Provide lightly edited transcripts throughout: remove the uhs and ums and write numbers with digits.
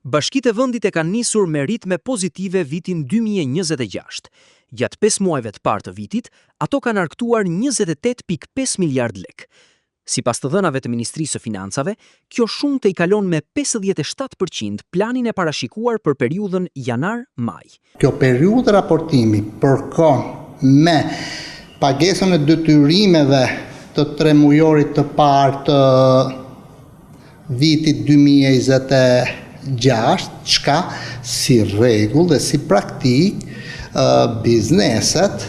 Bashkitë e vendit e kanë nisur me ritme pozitive vitin 2026. Gjatë 5 muajve të parë të vitit, ato kanë arktuar 28.5 miliard lek. Sipas të dhënave të Ministrisë së Financave, kjo shumte i kalon me 57% planin e parashikuar për periudhën janar-maj. Kjo periudhë raportimi përkon me pagesën e detyrimeve të 3 mujorit të parë të vitit 2026, çka si rregull dhe si praktik bizneset,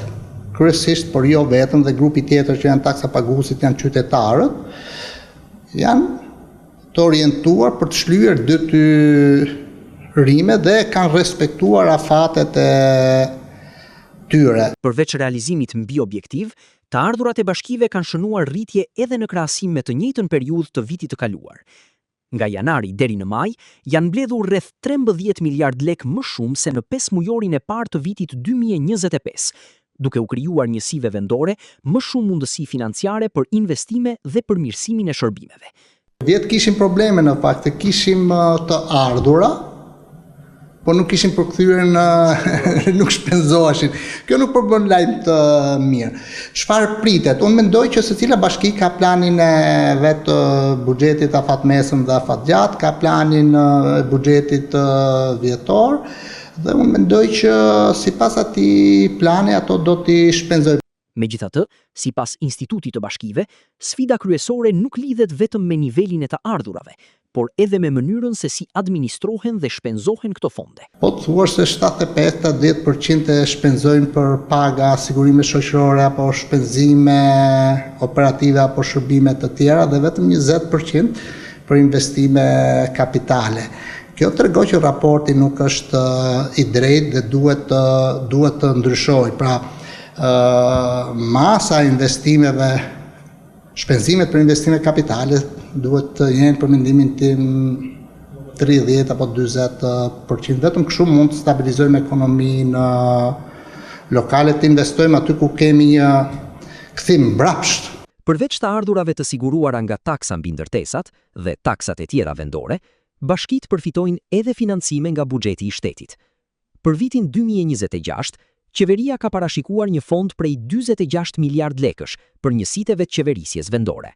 kryesisht por jo vetëm dhe grupi tjetër që janë taksa paguesit janë qytetarët, janë të orientuar për të shlyer detyrime dhe kanë respektuar afatet e tyre. Përveç realizimit mbi objektiv, të ardhurat e bashkive kanë shënuar rritje edhe në krahasim me të njëjtën periudhë të vitit të kaluar. Nga janari deri në maj, janë mbledhur rreth 13 miliard lek më shumë se në 5 mujorin e parë të vitit 2025, duke u krijuar njësive vendore më shumë mundësi financiare për investime dhe përmirësimin e shërbimeve. Vjet kishim probleme në fakt, kishim të ardhura, po nuk kishim përkthyer nuk shpenzoheshin. Kjo nuk përbën lajm të mirë. Çfarë pritet? Unë mendoj që secila bashki ka planin e vet të buxhetit afatmesëm dhe afatgjatë, ka planin e buxhetit vjetor, dhe unë mendoj që sipas atij plani ato do t'i shpenzojnë. Megjithatë, sipas Institutit të Bashkive, sfida kryesore nuk lidhet vetëm me nivelin e të ardhurave, por edhe me mënyrën se si administrohen dhe shpenzohen këto fonde. Po të thuash se 75-10% e shpenzojnë për paga, sigurime shoqërore apo shpenzime operative apo shërbime të tjera dhe vetëm 20% për investime kapitale. Kjo tregon që raporti nuk është i drejtë dhe duhet të ndryshojë. Pra, masa investimeve, shpenzimet për investime kapitale duhet të jenë për mendimin tim 30 apo 40%. Vetëm kështu mund të stabilizojmë ekonominë lokale, të investojmë aty ku kemi një kthim mbrapsht. Përveç të ardhurave të siguruara nga taksa mbi ndërtesat dhe taksat e tjera vendore, bashkitë përfitojnë edhe financime nga buxheti i shtetit. Për vitin 2026, qeveria ka parashikuar një fond prej 46 miliard lekësh për njësitë e vetëqeverisjes vendore.